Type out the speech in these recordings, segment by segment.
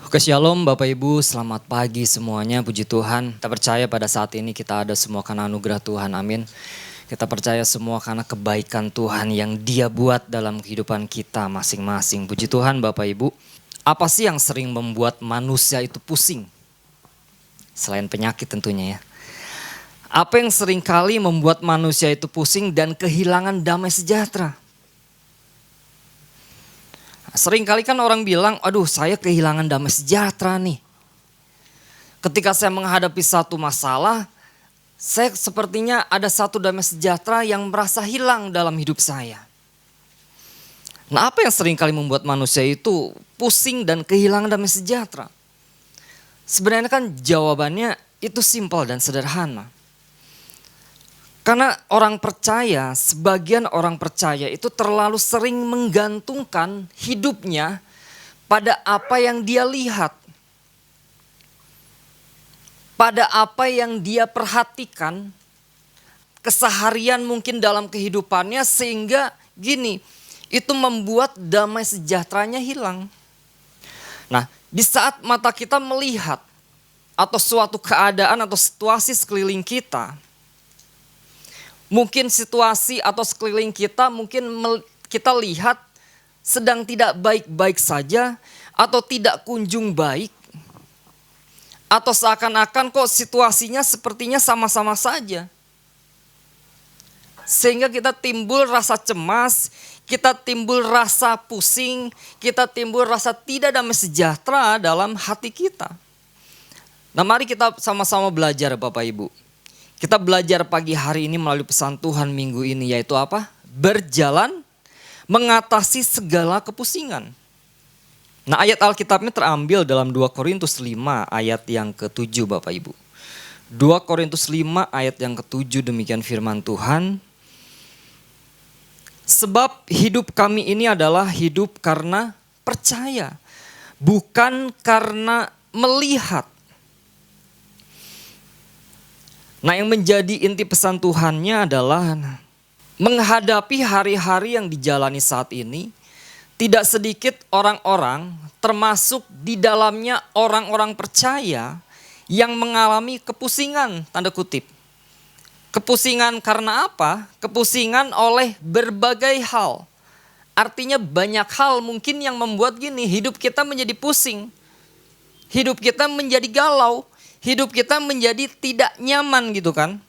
Oke, shalom Bapak Ibu, selamat pagi semuanya, puji Tuhan. Kita percaya pada saat ini kita ada semua karena anugerah Tuhan, amin. Kita percaya semua karena kebaikan Tuhan yang Dia buat dalam kehidupan kita masing-masing. Puji Tuhan Bapak Ibu. Apa sih yang sering membuat manusia itu pusing? Selain penyakit tentunya ya. Apa yang sering kali membuat manusia itu pusing dan kehilangan damai sejahtera? Sering kali kan orang bilang, aduh saya kehilangan damai sejahtera nih. Ketika saya menghadapi satu masalah, saya sepertinya ada satu damai sejahtera yang merasa hilang dalam hidup saya. Nah, apa yang sering kali membuat manusia itu pusing dan kehilangan damai sejahtera? Sebenarnya kan jawabannya itu simpel dan sederhana. Karena orang percaya, sebagian orang percaya itu terlalu sering menggantungkan hidupnya pada apa yang dia lihat. Pada apa yang dia perhatikan, keseharian mungkin dalam kehidupannya sehingga gini, itu membuat damai sejahteranya hilang. Nah, di saat mata kita melihat atau suatu keadaan atau situasi sekeliling kita, mungkin situasi atau sekeliling kita mungkin kita lihat sedang tidak baik-baik saja atau tidak kunjung baik. Atau seakan-akan kok situasinya sepertinya sama-sama saja. Sehingga kita timbul rasa cemas, kita timbul rasa pusing, kita timbul rasa tidak damai sejahtera dalam hati kita. Nah, mari kita sama-sama belajar Bapak Ibu. Kita belajar pagi hari ini melalui pesan Tuhan minggu ini, yaitu apa? Berjalan mengatasi segala kepusingan. Nah, ayat Alkitabnya terambil dalam 2 Korintus 5 ayat yang ke-7 Bapak Ibu. 2 Korintus 5 ayat yang ke-7 demikian firman Tuhan. Sebab hidup kami ini adalah hidup karena percaya, bukan karena melihat. Nah, yang menjadi inti pesan Tuhannya adalah menghadapi hari-hari yang dijalani saat ini, tidak sedikit orang-orang termasuk di dalamnya orang-orang percaya yang mengalami kepusingan, tanda kutip. Kepusingan karena apa? Kepusingan oleh berbagai hal. Artinya banyak hal mungkin yang membuat gini, hidup kita menjadi pusing. Hidup kita menjadi galau. Hidup kita menjadi tidak nyaman gitu kan.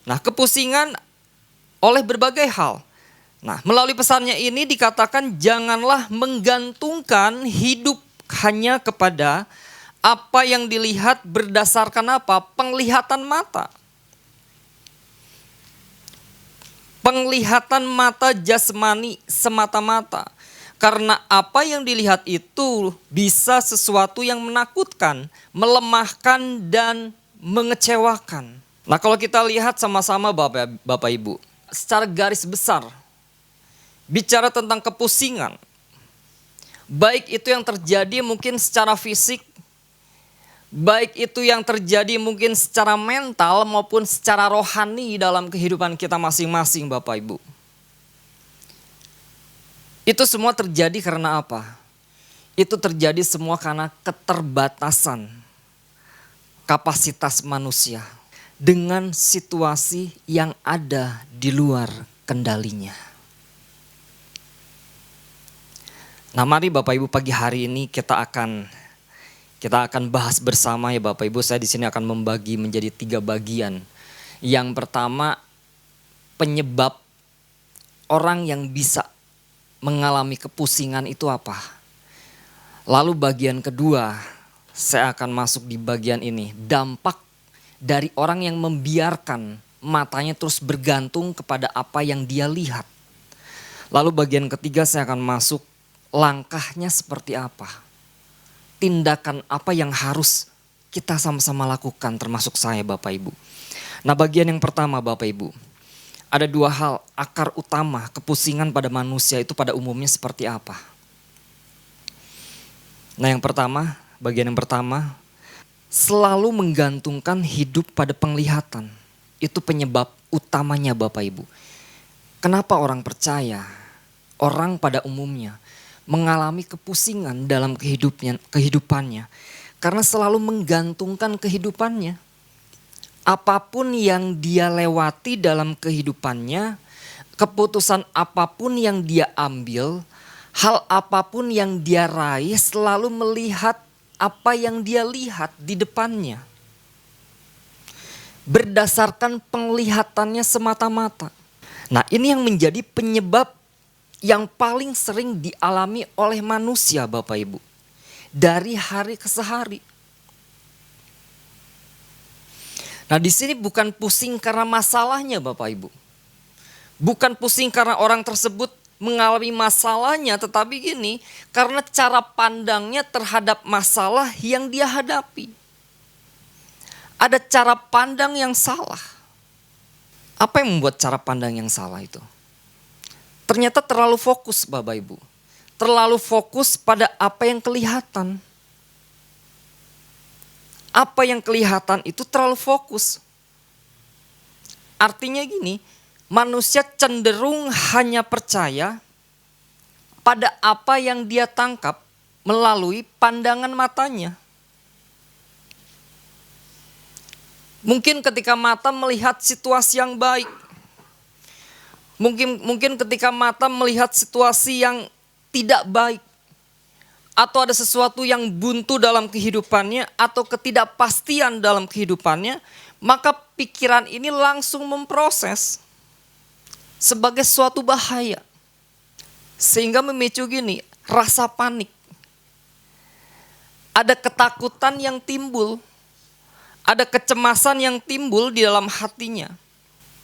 Nah, kepusingan oleh berbagai hal. Nah, melalui pesannya ini dikatakan janganlah menggantungkan hidup hanya kepada apa yang dilihat berdasarkan apa? Penglihatan mata. Penglihatan mata jasmani semata-mata. Karena apa yang dilihat itu bisa sesuatu yang menakutkan, melemahkan dan mengecewakan. Nah, kalau kita lihat sama-sama Bapak Ibu, secara garis besar, bicara tentang kepusingan, baik itu yang terjadi mungkin secara fisik, baik itu yang terjadi mungkin secara mental maupun secara rohani dalam kehidupan kita masing-masing Bapak Ibu. Itu semua terjadi karena apa? Itu terjadi semua karena keterbatasan kapasitas manusia dengan situasi yang ada di luar kendalinya. Nah, mari Bapak Ibu pagi hari ini kita akan bahas bersama ya Bapak Ibu. Saya di sini akan membagi menjadi 3 bagian. Yang pertama, penyebab orang yang bisa mengalami kepusingan itu apa? Lalu bagian kedua, saya akan masuk di bagian ini, dampak dari orang yang membiarkan matanya terus bergantung kepada apa yang dia lihat. Lalu bagian ketiga saya akan masuk, langkahnya seperti apa? Tindakan apa yang harus kita sama-sama lakukan termasuk saya Bapak Ibu. Nah, bagian yang pertama Bapak Ibu, ada 2 hal akar utama kepusingan pada manusia itu pada umumnya seperti apa? Nah, bagian yang pertama, selalu menggantungkan hidup pada penglihatan. Itu penyebab utamanya Bapak Ibu. Kenapa orang percaya, orang pada umumnya mengalami kepusingan dalam kehidupannya. Karena selalu menggantungkan kehidupannya. Apapun yang dia lewati dalam kehidupannya, keputusan apapun yang dia ambil, hal apapun yang dia raih, selalu melihat apa yang dia lihat di depannya. Berdasarkan penglihatannya semata-mata. Nah, ini yang menjadi penyebab yang paling sering dialami oleh manusia, Bapak Ibu. Dari hari ke hari. Nah, di sini bukan pusing karena masalahnya, Bapak Ibu. Bukan pusing karena orang tersebut mengalami masalahnya, tetapi gini, karena cara pandangnya terhadap masalah yang dia hadapi. Ada cara pandang yang salah. Apa yang membuat cara pandang yang salah itu? Ternyata terlalu fokus, Bapak Ibu. Terlalu fokus pada apa yang kelihatan. Apa yang kelihatan itu terlalu fokus. Artinya gini, manusia cenderung hanya percaya pada apa yang dia tangkap melalui pandangan matanya. Mungkin ketika mata melihat situasi yang baik. Mungkin ketika mata melihat situasi yang tidak baik. Atau ada sesuatu yang buntu dalam kehidupannya atau ketidakpastian dalam kehidupannya, maka pikiran ini langsung memproses sebagai suatu bahaya. Sehingga memicu gini, rasa panik. Ada ketakutan yang timbul, ada kecemasan yang timbul di dalam hatinya.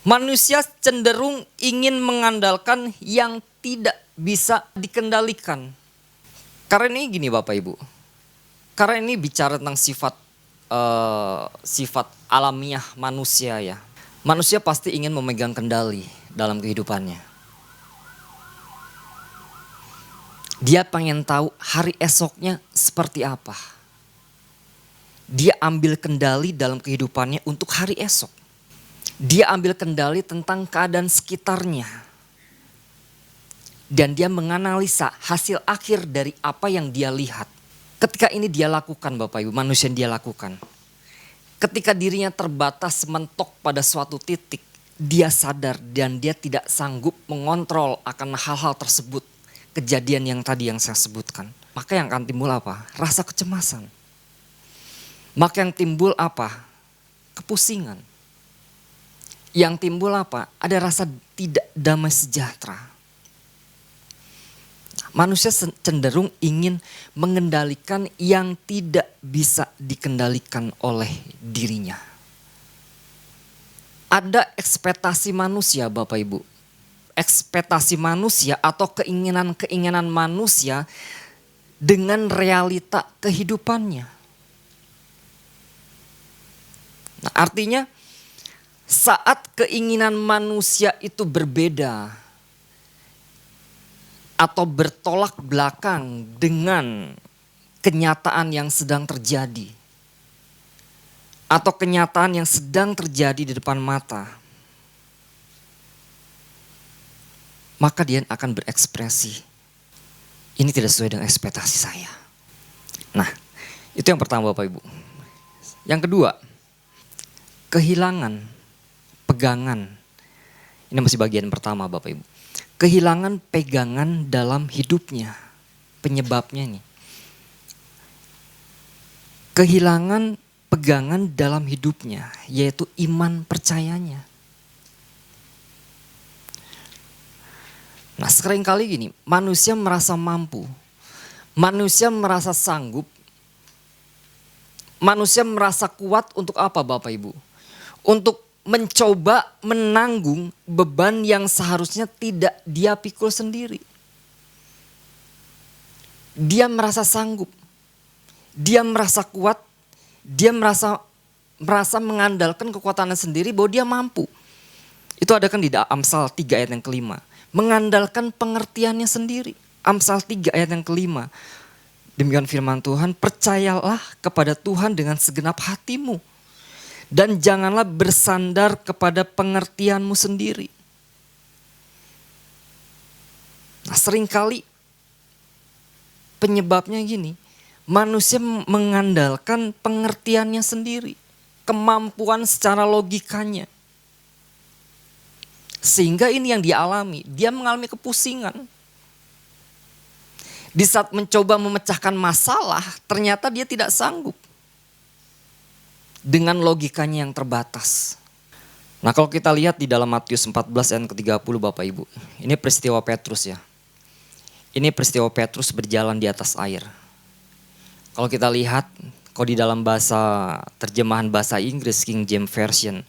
Manusia cenderung ingin mengandalkan yang tidak bisa dikendalikan. Karena ini gini Bapak Ibu, karena ini bicara tentang sifat alamiah manusia ya. Manusia pasti ingin memegang kendali dalam kehidupannya. Dia pengen tahu hari esoknya seperti apa. Dia ambil kendali dalam kehidupannya untuk hari esok. Dia ambil kendali tentang keadaan sekitarnya. Dan dia menganalisa hasil akhir dari apa yang dia lihat. Ketika ini dia lakukan Bapak Ibu, manusia yang dia lakukan. Ketika dirinya terbatas mentok pada suatu titik, dia sadar dan dia tidak sanggup mengontrol akan hal-hal tersebut. Kejadian yang tadi yang saya sebutkan. Maka yang akan timbul apa? Rasa kecemasan. Maka yang timbul apa? Kepusingan. Yang timbul apa? Ada rasa tidak damai sejahtera. Manusia cenderung ingin mengendalikan yang tidak bisa dikendalikan oleh dirinya. Ada ekspektasi manusia Bapak Ibu. Ekspektasi manusia atau keinginan-keinginan manusia dengan realita kehidupannya. Nah, artinya saat keinginan manusia itu berbeda atau bertolak belakang dengan kenyataan yang sedang terjadi. Atau kenyataan yang sedang terjadi di depan mata. Maka dia akan berekspresi. Ini tidak sesuai dengan ekspektasi saya. Nah, itu yang pertama Bapak Ibu. Yang kedua, kehilangan pegangan. Ini masih bagian pertama Bapak Ibu. Kehilangan pegangan dalam hidupnya. Penyebabnya nih. Kehilangan pegangan dalam hidupnya. Yaitu iman percayanya. Nah seringkali gini. Manusia merasa mampu. Manusia merasa sanggup. Manusia merasa kuat untuk apa Bapak Ibu? Untuk mencoba menanggung beban yang seharusnya tidak dia pikul sendiri. Dia merasa sanggup. Dia merasa kuat. Dia merasa mengandalkan kekuatannya sendiri bahwa dia mampu. Itu ada kan di Amsal 3 ayat yang kelima. Mengandalkan pengertiannya sendiri. Amsal 3 ayat yang kelima. Demikian firman Tuhan, percayalah kepada Tuhan dengan segenap hatimu. Dan janganlah bersandar kepada pengertianmu sendiri. Nah seringkali Penyebabnya gini, manusia mengandalkan pengertiannya sendiri, kemampuan secara logikanya. Sehingga ini yang dia alami, dia mengalami kepusingan. Di saat mencoba memecahkan masalah, ternyata dia tidak sanggup dengan logikanya yang terbatas. Nah, kalau kita lihat di dalam Matius 14 ayat ke-30 Bapak Ibu, ini peristiwa Petrus ya. Ini peristiwa Petrus berjalan di atas air. Kalau kita lihat, kalau di dalam terjemahan bahasa Inggris King James Version,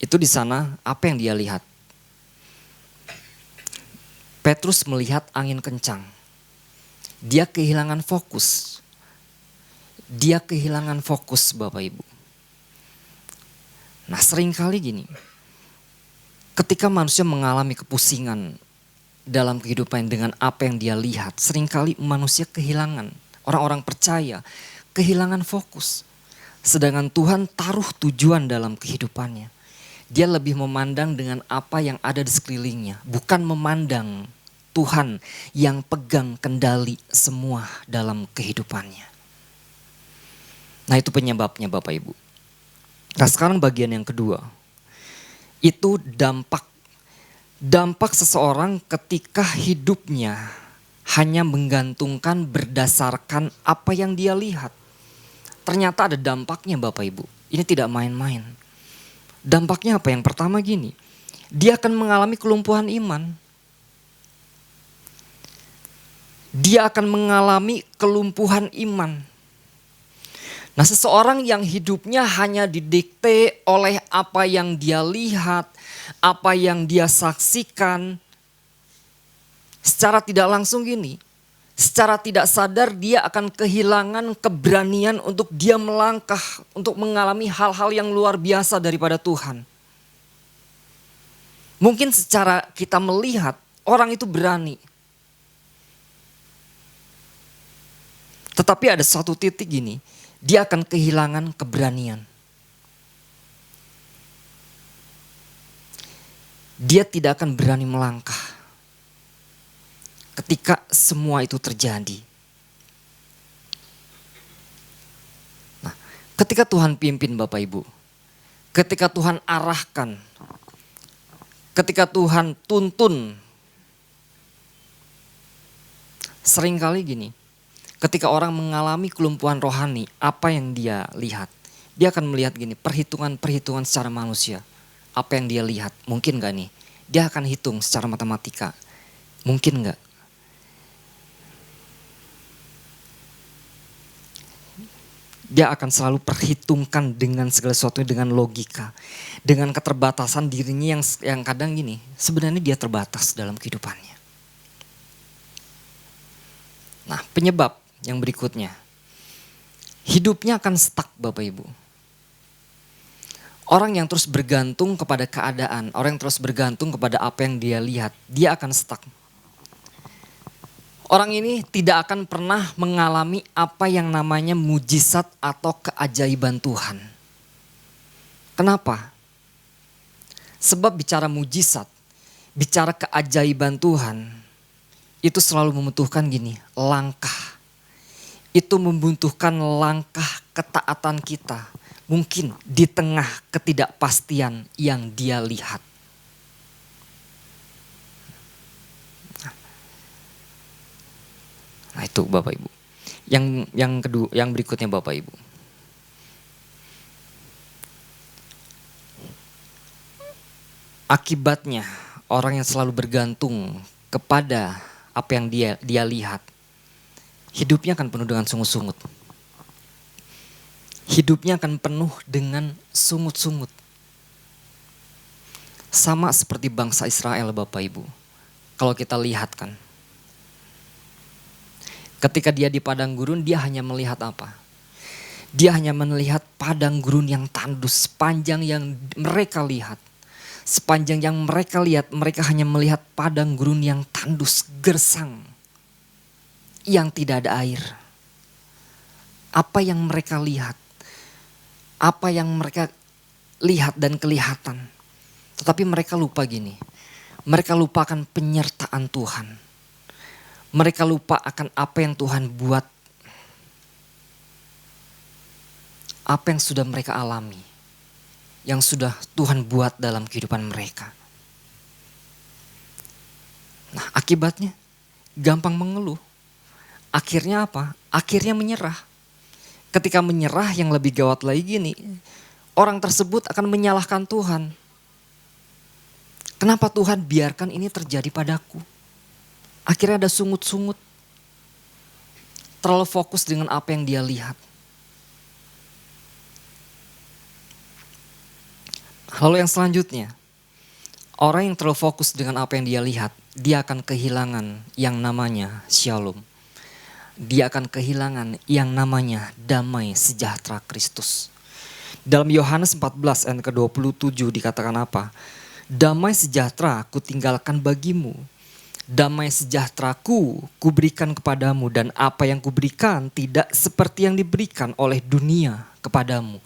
itu di sana apa yang dia lihat? Petrus melihat angin kencang. Dia kehilangan fokus. Dia kehilangan fokus Bapak Ibu. Nah, seringkali gini, ketika manusia mengalami kepusingan dalam kehidupan dengan apa yang dia lihat, seringkali manusia kehilangan, orang-orang percaya kehilangan fokus. Sedangkan Tuhan taruh tujuan dalam kehidupannya. Dia lebih memandang dengan apa yang ada di sekelilingnya, bukan memandang Tuhan yang pegang kendali semua dalam kehidupannya. Nah, itu penyebabnya Bapak Ibu. Nah, sekarang bagian yang kedua. Itu dampak seseorang ketika hidupnya hanya menggantungkan berdasarkan apa yang dia lihat. Ternyata ada dampaknya Bapak Ibu. Ini tidak main-main. Dampaknya apa? Yang pertama gini. Dia akan mengalami kelumpuhan iman. Dia akan mengalami kelumpuhan iman. Nah, seseorang yang hidupnya hanya didikte oleh apa yang dia lihat, apa yang dia saksikan, secara tidak langsung gini, secara tidak sadar dia akan kehilangan keberanian untuk dia melangkah, untuk mengalami hal-hal yang luar biasa daripada Tuhan. Mungkin secara kita melihat orang itu berani. Tetapi ada suatu titik gini, dia akan kehilangan keberanian. Dia tidak akan berani melangkah ketika semua itu terjadi. Nah, ketika Tuhan pimpin Bapak Ibu, ketika Tuhan arahkan, ketika Tuhan tuntun, seringkali gini, ketika orang mengalami kelumpuhan rohani, apa yang dia lihat? Dia akan melihat gini, perhitungan secara manusia. Apa yang dia lihat, mungkin gak nih? Dia akan hitung secara matematika, mungkin gak? Dia akan selalu perhitungkan dengan segala sesuatu dengan logika. Dengan keterbatasan dirinya yang kadang gini, sebenarnya dia terbatas dalam kehidupannya. Nah, penyebab yang berikutnya, hidupnya akan stuck Bapak Ibu. Orang yang terus bergantung kepada keadaan, orang yang terus bergantung kepada apa yang dia lihat, dia akan stuck. Orang ini tidak akan pernah mengalami apa yang namanya mujizat atau keajaiban Tuhan. Kenapa? Sebab bicara mujizat, bicara keajaiban Tuhan, itu selalu membutuhkan gini, langkah. Itu membutuhkan langkah ketaatan kita. Mungkin di tengah ketidakpastian yang dia lihat. Nah, itu Bapak Ibu. Yang berikutnya Bapak Ibu. Akibatnya orang yang selalu bergantung kepada apa yang dia lihat, hidupnya akan penuh dengan sungut-sungut. Hidupnya akan penuh dengan sungut-sungut. Sama seperti bangsa Israel Bapak Ibu. Kalau kita lihat kan. Ketika dia di padang gurun, dia hanya melihat apa? Dia hanya melihat padang gurun yang tandus sepanjang yang mereka lihat. Sepanjang yang mereka lihat, mereka hanya melihat padang gurun yang tandus, gersang. Yang tidak ada air. Apa yang mereka lihat? Apa yang mereka lihat dan kelihatan. Tetapi mereka lupa gini. Mereka lupakan penyertaan Tuhan. Mereka lupa akan apa yang Tuhan buat, apa yang sudah mereka alami, yang sudah Tuhan buat dalam kehidupan mereka. Nah, akibatnya gampang mengeluh. Akhirnya apa? Akhirnya menyerah. Ketika menyerah, yang lebih gawat lagi gini, orang tersebut akan menyalahkan Tuhan. Kenapa Tuhan biarkan ini terjadi padaku? Akhirnya ada sungut-sungut. Terlalu fokus dengan apa yang dia lihat. Lalu yang selanjutnya, orang yang terlalu fokus dengan apa yang dia lihat, dia akan kehilangan yang namanya shalom. Dia akan kehilangan yang namanya damai sejahtera Kristus. Dalam Yohanes 14 ayat ke-27 dikatakan apa? Damai sejahtera ku tinggalkan bagimu. Damai sejahteraku kuberikan kepadamu, dan apa yang kuberikan tidak seperti yang diberikan oleh dunia kepadamu.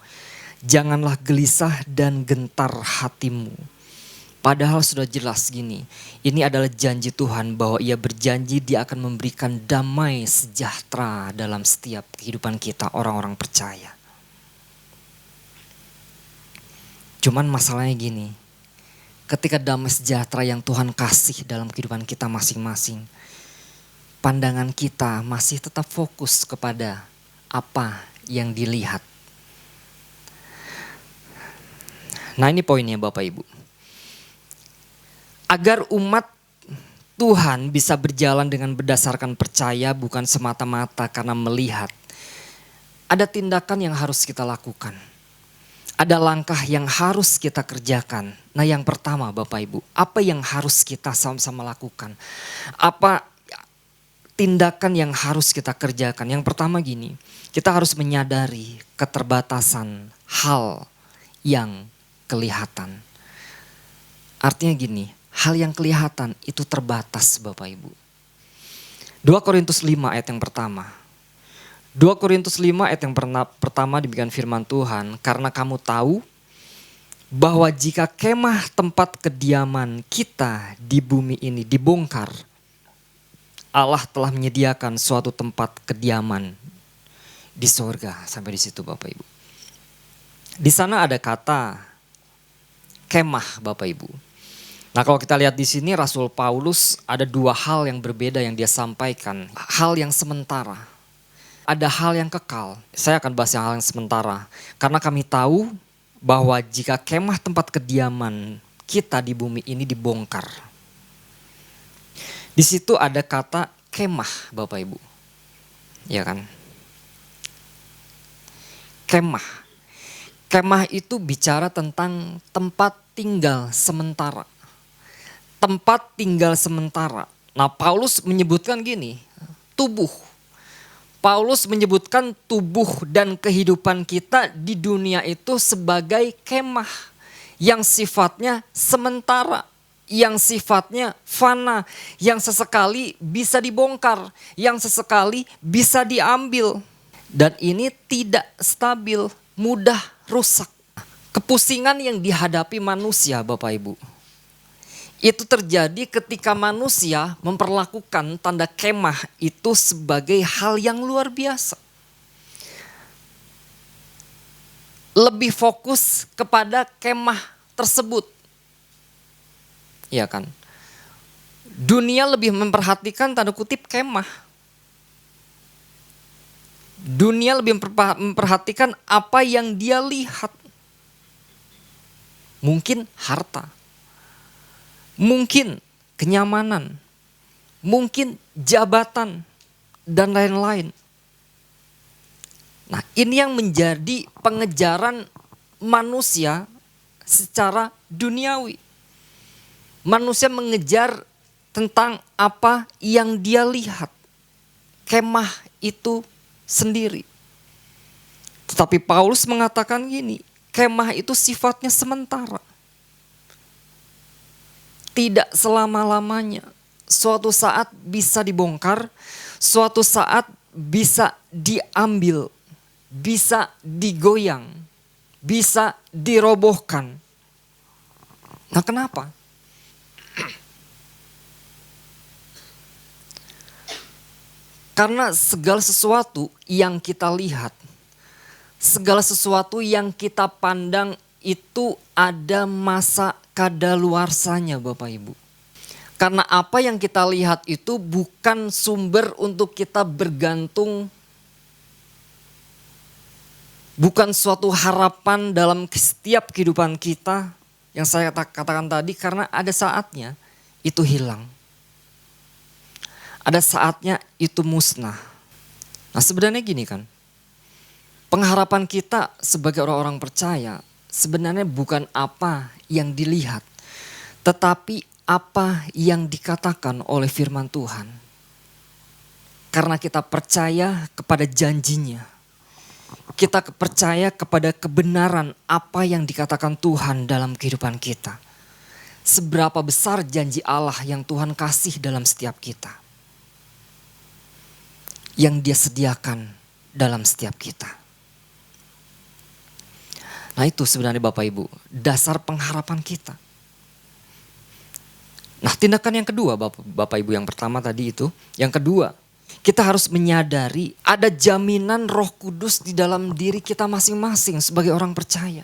Janganlah gelisah dan gentar hatimu. Padahal sudah jelas gini, ini adalah janji Tuhan bahwa Ia berjanji Dia akan memberikan damai sejahtera dalam setiap kehidupan kita orang-orang percaya. Cuman masalahnya gini, ketika damai sejahtera yang Tuhan kasih dalam kehidupan kita masing-masing, pandangan kita masih tetap fokus kepada apa yang dilihat. Nah, ini poinnya Bapak Ibu. Agar umat Tuhan bisa berjalan dengan berdasarkan percaya, bukan semata-mata karena melihat, ada tindakan yang harus kita lakukan. Ada langkah yang harus kita kerjakan. Nah, yang pertama Bapak Ibu, apa yang harus kita sama-sama lakukan? Apa tindakan yang harus kita kerjakan? Yang pertama gini, kita harus menyadari keterbatasan hal yang kelihatan. Artinya gini, hal yang kelihatan itu terbatas Bapak Ibu. 2 Korintus 5 ayat yang pertama. 2 Korintus 5 ayat yang pertama demikian firman Tuhan. Karena kamu tahu bahwa jika kemah tempat kediaman kita di bumi ini dibongkar, Allah telah menyediakan suatu tempat kediaman di surga. Sampai di situ Bapak Ibu. Di sana ada kata kemah Bapak Ibu. Nah, kalau kita lihat di sini Rasul Paulus ada dua hal yang berbeda yang dia sampaikan. Hal yang sementara. Ada hal yang kekal. Saya akan bahas yang hal yang sementara. Karena kami tahu bahwa jika kemah tempat kediaman kita di bumi ini dibongkar. Di situ ada kata kemah Bapak Ibu. Ya kan? Kemah. Kemah itu bicara tentang tempat tinggal sementara. Tempat tinggal sementara. Nah, Paulus menyebutkan gini, tubuh. Paulus menyebutkan tubuh dan kehidupan kita di dunia itu sebagai kemah yang sifatnya sementara, yang sifatnya fana, yang sesekali bisa dibongkar, yang sesekali bisa diambil. Dan ini tidak stabil, mudah rusak. Kepusingan yang dihadapi manusia Bapak Ibu, itu terjadi ketika manusia memperlakukan tanda kemah itu sebagai hal yang luar biasa. Lebih fokus kepada kemah tersebut. Ya kan? Dunia lebih memperhatikan tanda kutip kemah. Dunia lebih memperhatikan apa yang dia lihat. Mungkin harta. Mungkin kenyamanan. Mungkin jabatan. Dan lain-lain. Nah, ini yang menjadi pengejaran manusia secara duniawi. Manusia mengejar tentang apa yang dia lihat. Kemah itu sendiri. Tetapi Paulus mengatakan gini, kemah itu sifatnya sementara. Tidak selama-lamanya. Suatu saat bisa dibongkar, suatu saat bisa diambil, bisa digoyang, bisa dirobohkan. Nah, kenapa? Karena segala sesuatu yang kita lihat, segala sesuatu yang kita pandang itu ada masa kadaluarsanya Bapak Ibu. Karena apa yang kita lihat itu bukan sumber untuk kita bergantung, bukan suatu harapan dalam setiap kehidupan kita yang saya katakan tadi, karena ada saatnya itu hilang. Ada saatnya itu musnah. Nah sebenarnya gini kan, pengharapan kita sebagai orang-orang percaya sebenarnya bukan apa yang dilihat, tetapi apa yang dikatakan oleh firman Tuhan. Karena kita percaya kepada janjinya. Kita percaya kepada kebenaran apa yang dikatakan Tuhan dalam kehidupan kita. Seberapa besar janji Allah yang Tuhan kasih dalam setiap kita. Yang Dia sediakan dalam setiap kita. Nah itu sebenarnya Bapak Ibu, dasar pengharapan kita. Nah tindakan yang kedua Bapak Ibu, yang pertama tadi itu. Yang kedua, kita harus menyadari ada jaminan Roh Kudus di dalam diri kita masing-masing sebagai orang percaya.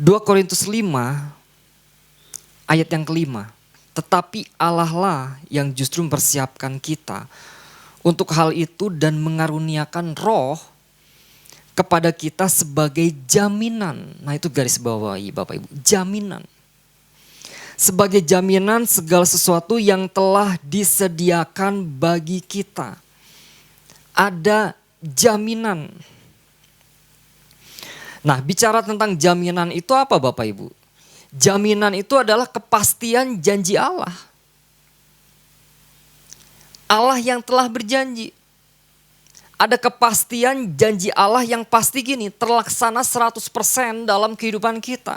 2 Korintus 5 ayat yang kelima. Tetapi Allah lah yang justru mempersiapkan kita untuk hal itu dan mengaruniakan roh kepada kita sebagai jaminan. Nah itu garis bawahi Bapak Ibu, jaminan. Sebagai jaminan segala sesuatu yang telah disediakan bagi kita. Ada jaminan. Nah bicara tentang jaminan itu apa Bapak Ibu? Jaminan itu adalah kepastian janji Allah. Allah yang telah berjanji. Ada kepastian janji Allah yang pasti gini, terlaksana 100% dalam kehidupan kita.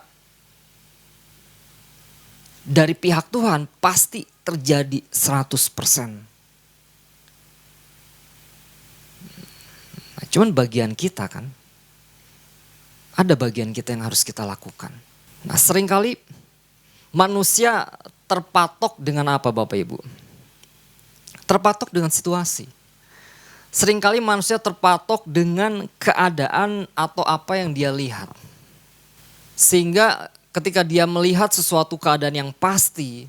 Dari pihak Tuhan pasti terjadi 100%. Nah, cuman bagian kita kan, ada bagian kita yang harus kita lakukan. Nah seringkali manusia terpatok dengan apa Bapak Ibu? Terpatok dengan situasi. Seringkali manusia terpatok dengan keadaan atau apa yang dia lihat. Sehingga ketika dia melihat sesuatu keadaan yang pasti,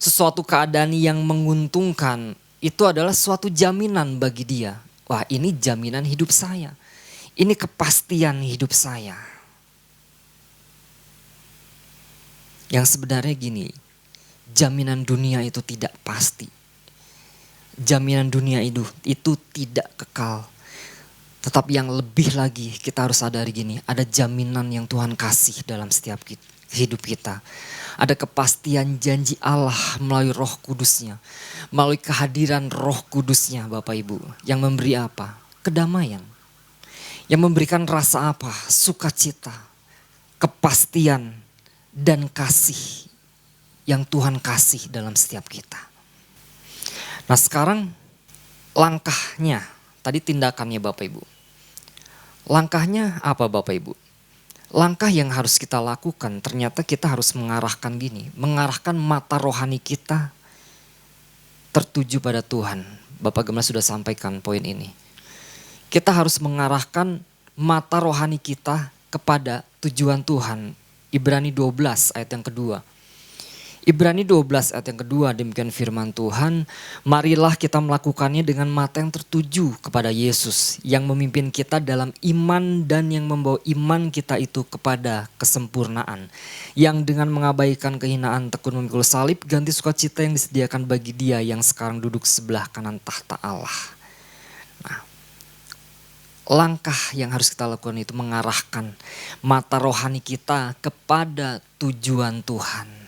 sesuatu keadaan yang menguntungkan, itu adalah suatu jaminan bagi dia. Wah ini jaminan hidup saya. Ini kepastian hidup saya. Yang sebenarnya gini, jaminan dunia itu tidak pasti. Jaminan dunia itu tidak kekal. Tetapi yang lebih lagi kita harus sadari gini, ada jaminan yang Tuhan kasih dalam setiap hidup kita. Ada kepastian janji Allah melalui Roh Kudusnya. Melalui kehadiran Roh Kudusnya Bapak Ibu. Yang memberi apa? Kedamaian. Yang memberikan rasa apa? Sukacita. Kepastian dan kasih yang Tuhan kasih dalam setiap kita. Nah sekarang langkahnya, tadi tindakannya Bapak Ibu. Langkahnya apa Bapak Ibu? Langkah yang harus kita lakukan ternyata kita harus mengarahkan gini. Mengarahkan mata rohani kita tertuju pada Tuhan. Bapak Gemla sudah sampaikan poin ini. Kita harus mengarahkan mata rohani kita kepada tujuan Tuhan. Ibrani 12 ayat yang kedua. Ibrani 12 ayat yang kedua demikian firman Tuhan. Marilah kita melakukannya dengan mata yang tertuju kepada Yesus. Yang memimpin kita dalam iman dan yang membawa iman kita itu kepada kesempurnaan. Yang dengan mengabaikan kehinaan tekun memikul salib ganti sukacita yang disediakan bagi Dia yang sekarang duduk sebelah kanan tahta Allah. Nah, langkah yang harus kita lakukan itu mengarahkan mata rohani kita kepada tujuan Tuhan.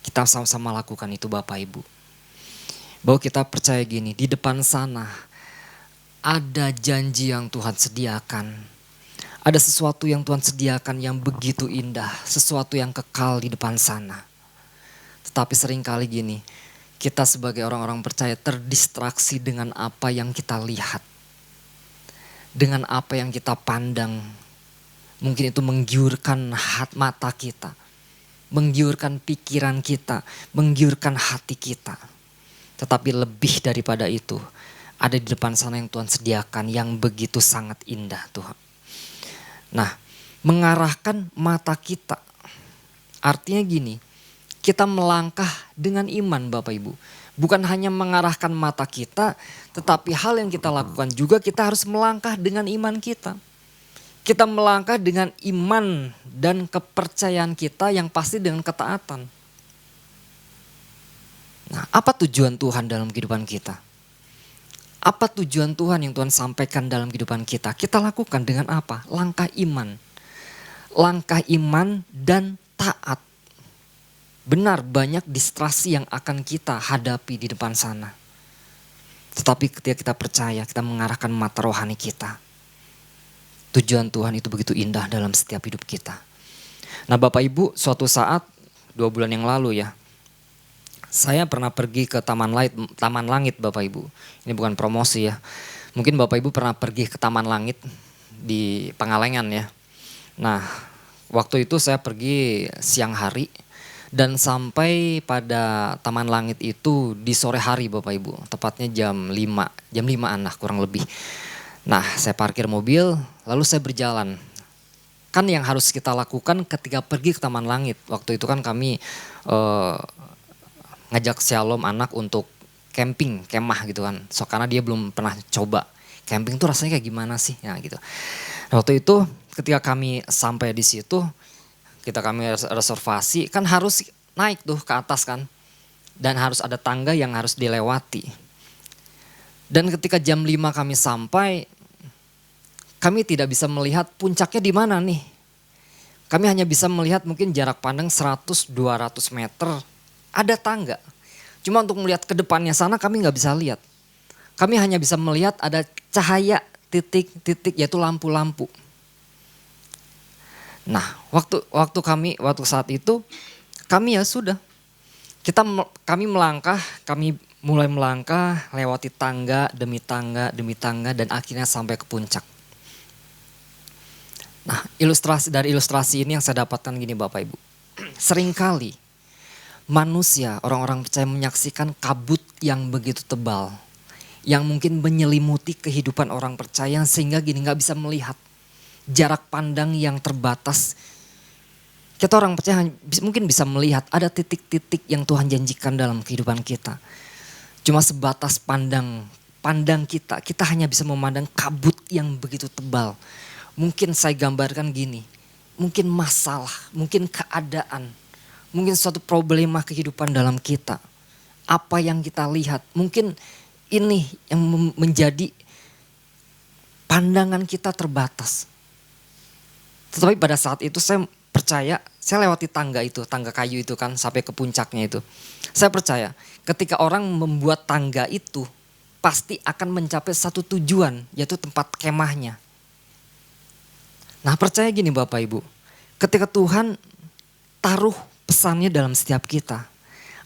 Kita sama-sama lakukan itu Bapak Ibu. Bahwa kita percaya gini, di depan sana ada janji yang Tuhan sediakan. Ada sesuatu yang Tuhan sediakan yang begitu indah, sesuatu yang kekal di depan sana. Tetapi seringkali gini, kita sebagai orang-orang percaya terdistraksi dengan apa yang kita lihat. Dengan apa yang kita pandang. Mungkin itu menggiurkan mata kita. Menggiurkan pikiran kita, menggiurkan hati kita. Tetapi lebih daripada itu, ada di depan sana yang Tuhan sediakan yang begitu sangat indah Tuhan. Nah, mengarahkan mata kita. Artinya gini, kita melangkah dengan iman Bapak Ibu. Bukan hanya mengarahkan mata kita, tetapi hal yang kita lakukan juga kita harus melangkah dengan iman kita. Kita melangkah dengan iman dan kepercayaan kita yang pasti dengan ketaatan. Nah, apa tujuan Tuhan dalam kehidupan kita? Apa tujuan Tuhan yang Tuhan sampaikan dalam kehidupan kita? Kita lakukan dengan apa? Langkah iman. Langkah iman dan taat. Benar banyak distraksi yang akan kita hadapi di depan sana. Tetapi ketika kita percaya, kita mengarahkan mata rohani kita. Tujuan Tuhan itu begitu indah dalam setiap hidup kita. Nah Bapak Ibu, suatu saat 2 bulan yang lalu ya, saya pernah pergi ke Taman Langit Bapak Ibu. Ini bukan promosi ya. Mungkin Bapak Ibu pernah pergi ke Taman Langit di Pangalengan ya. Nah waktu itu saya pergi siang hari dan sampai pada Taman Langit itu di sore hari Bapak Ibu. Tepatnya jam 5-an lah kurang lebih. Nah saya parkir mobil lalu saya berjalan. Kan yang harus kita lakukan ketika pergi ke Taman Langit. Waktu itu kan kami ngajak Shalom anak untuk camping, kemah gitu kan. So karena dia belum pernah coba camping tuh rasanya kayak gimana sih ya gitu. Nah, waktu itu ketika kami sampai di situ, kami reservasi kan harus naik tuh ke atas kan. Dan harus ada tangga yang harus dilewati. Dan ketika jam 5 kami sampai, kami tidak bisa melihat puncaknya di mana nih. Kami hanya bisa melihat mungkin jarak pandang 100-200 meter ada tangga. Cuma untuk melihat ke depannya sana kami nggak bisa lihat. Kami hanya bisa melihat ada cahaya titik-titik yaitu lampu-lampu. Nah waktu saat itu kami ya sudah. Kami mulai melangkah lewati tangga demi tangga dan akhirnya sampai ke puncak. Nah, dari ilustrasi ini yang saya dapatkan gini Bapak Ibu. Seringkali manusia, orang-orang percaya menyaksikan kabut yang begitu tebal. Yang mungkin menyelimuti kehidupan orang percaya sehingga gini gak bisa melihat. Jarak pandang yang terbatas. Kita orang percaya mungkin bisa melihat ada titik-titik yang Tuhan janjikan dalam kehidupan kita. Cuma sebatas pandang kita hanya bisa memandang kabut yang begitu tebal. Mungkin saya gambarkan gini, mungkin masalah, mungkin keadaan, mungkin suatu problema kehidupan dalam kita. Apa yang kita lihat, mungkin ini yang menjadi pandangan kita terbatas. Tetapi pada saat itu saya percaya, saya lewati tangga kayu itu kan sampai ke puncaknya itu. Saya percaya ketika orang membuat tangga itu pasti akan mencapai satu tujuan yaitu tempat kemahnya. Nah percaya gini Bapak Ibu, ketika Tuhan taruh pesannya dalam setiap kita,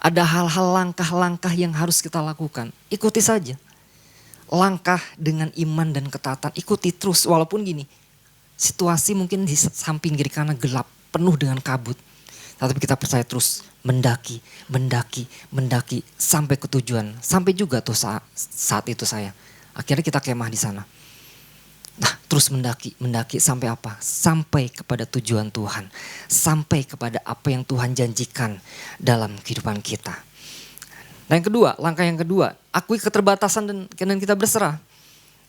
ada hal-hal langkah-langkah yang harus kita lakukan, ikuti saja. Langkah dengan iman dan ketaatan, ikuti terus walaupun gini, situasi mungkin di samping kiri kanan gelap, penuh dengan kabut. Tapi kita percaya terus mendaki sampai ke tujuan. Sampai juga tuh saat itu saya. Akhirnya kita kemah di sana. Nah terus mendaki sampai apa? Sampai kepada tujuan Tuhan. Sampai kepada apa yang Tuhan janjikan dalam kehidupan kita. Nah langkah yang kedua, akui keterbatasan dan kita berserah.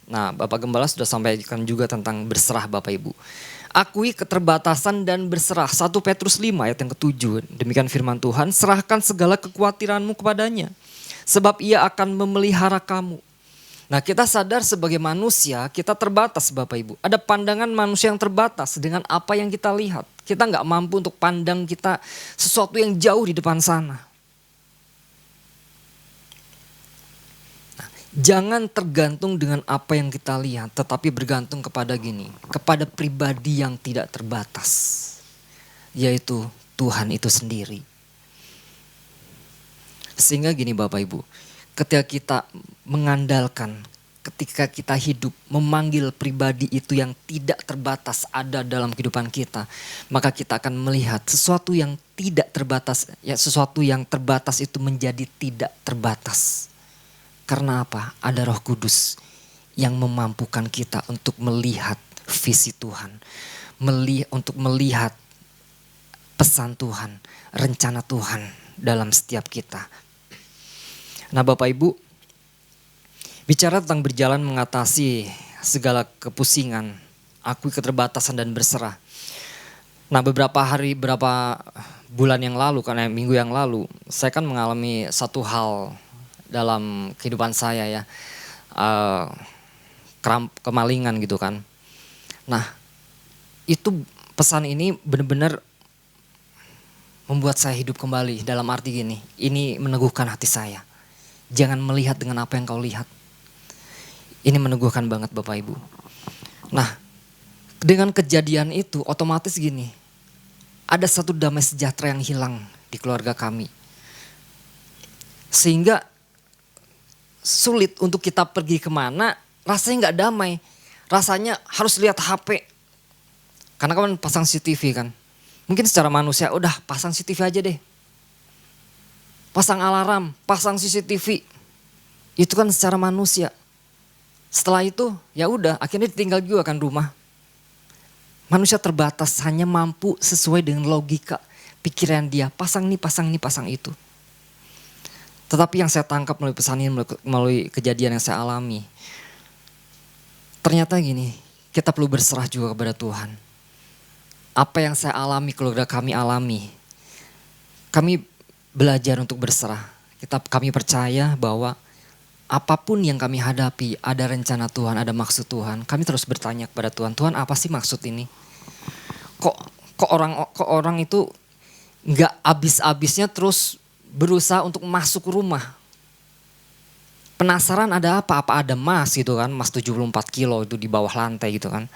Nah Bapak Gembala sudah sampaikan juga tentang berserah Bapak Ibu. Akui keterbatasan dan berserah. 1 Petrus 5 ayat yang ke-7. Demikian firman Tuhan, serahkan segala kekhawatiranmu kepadanya. Sebab ia akan memelihara kamu. Nah kita sadar sebagai manusia kita terbatas Bapak Ibu. Ada pandangan manusia yang terbatas dengan apa yang kita lihat. Kita gak mampu untuk pandang kita sesuatu yang jauh di depan sana. Nah, jangan tergantung dengan apa yang kita lihat. Tetapi bergantung kepada kepada pribadi yang tidak terbatas. Yaitu Tuhan itu sendiri. Sehingga gini Bapak Ibu. Ketika kita mengandalkan, ketika kita hidup, memanggil pribadi itu yang tidak terbatas ada dalam kehidupan kita, maka kita akan melihat sesuatu yang tidak terbatas, ya sesuatu yang terbatas itu menjadi tidak terbatas. Karena apa? Ada Roh Kudus yang memampukan kita untuk melihat visi Tuhan. Untuk melihat pesan Tuhan, rencana Tuhan dalam setiap kita. Nah Bapak Ibu, bicara tentang berjalan mengatasi segala kepusingan, akui keterbatasan dan berserah. Nah beberapa bulan yang lalu, karena minggu yang lalu, saya kan mengalami satu hal dalam kehidupan saya ya. Kemalingan gitu kan. Nah itu pesan ini benar-benar membuat saya hidup kembali, dalam arti gini, ini meneguhkan hati saya. Jangan melihat dengan apa yang kau lihat. Ini meneguhkan banget Bapak Ibu. Nah dengan kejadian itu otomatis gini, ada satu damai sejahtera yang hilang di keluarga kami. Sehingga sulit untuk kita pergi kemana, rasanya gak damai. Rasanya harus lihat HP. Karena kan pasang CCTV kan. Mungkin secara manusia udah pasang CCTV aja deh. Pasang alarm, pasang CCTV. Itu kan secara manusia. Setelah itu ya udah akhirnya ditinggal juga kan rumah. Manusia terbatas, hanya mampu sesuai dengan logika pikiran dia. Pasang ini, pasang ini, pasang itu. Tetapi yang saya tangkap melalui pesan ini, melalui kejadian yang saya alami. Ternyata gini, kita perlu berserah juga kepada Tuhan. Apa yang saya alami, keluarga kami alami. Kami belajar untuk berserah. Kami percaya bahwa apapun yang kami hadapi, ada rencana Tuhan, ada maksud Tuhan. Kami terus bertanya kepada Tuhan, Tuhan apa sih maksud ini? Kok orang itu nggak habis-habisnya terus berusaha untuk masuk rumah. Penasaran ada apa ada emas gitu kan, emas 74 kilo itu di bawah lantai gitu kan.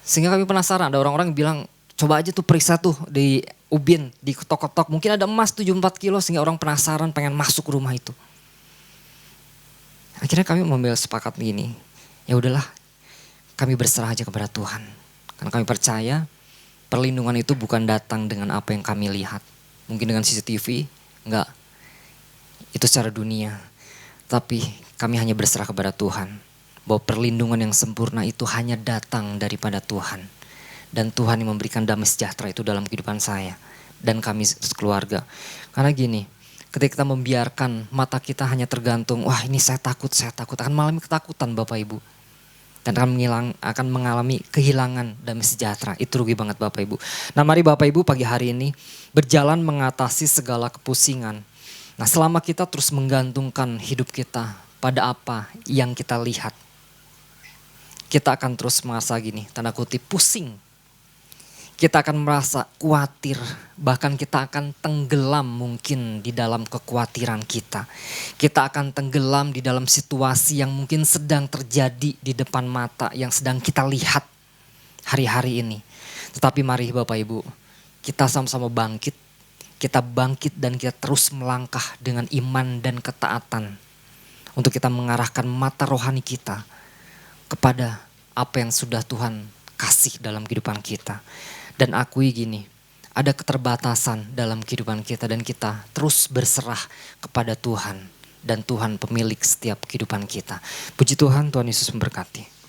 Sehingga kami penasaran, ada orang-orang yang bilang coba aja tuh periksa tuh di ubin, di ketok-ketok, mungkin ada emas 74 kilo sehingga orang penasaran pengen masuk rumah itu. Akhirnya kami mengambil sepakat gini, ya udahlah kami berserah aja kepada Tuhan. Karena kami percaya perlindungan itu bukan datang dengan apa yang kami lihat. Mungkin dengan CCTV, enggak. Itu secara dunia. Tapi kami hanya berserah kepada Tuhan. Bahwa perlindungan yang sempurna itu hanya datang daripada Tuhan. Dan Tuhan yang memberikan damai sejahtera itu dalam kehidupan saya. Dan kami sekeluarga. Karena gini, ketika kita membiarkan mata kita hanya tergantung, wah ini saya takut, akan mengalami ketakutan Bapak Ibu. Dan akan mengalami kehilangan damai sejahtera. Itu rugi banget Bapak Ibu. Nah mari Bapak Ibu pagi hari ini berjalan mengatasi segala kepusingan. Nah selama kita terus menggantungkan hidup kita pada apa yang kita lihat. Kita akan terus merasa gini, tanda kutip pusing. Kita akan merasa khawatir, bahkan kita akan tenggelam mungkin di dalam kekhawatiran kita. Kita akan tenggelam di dalam situasi yang mungkin sedang terjadi di depan mata, yang sedang kita lihat hari-hari ini. Tetapi mari Bapak Ibu, kita sama-sama bangkit. Kita bangkit dan kita terus melangkah dengan iman dan ketaatan. Untuk kita mengarahkan mata rohani kita kepada apa yang sudah Tuhan kasih dalam kehidupan kita. Dan akui gini, ada keterbatasan dalam kehidupan kita dan kita terus berserah kepada Tuhan. Dan Tuhan pemilik setiap kehidupan kita. Puji Tuhan, Tuhan Yesus memberkati.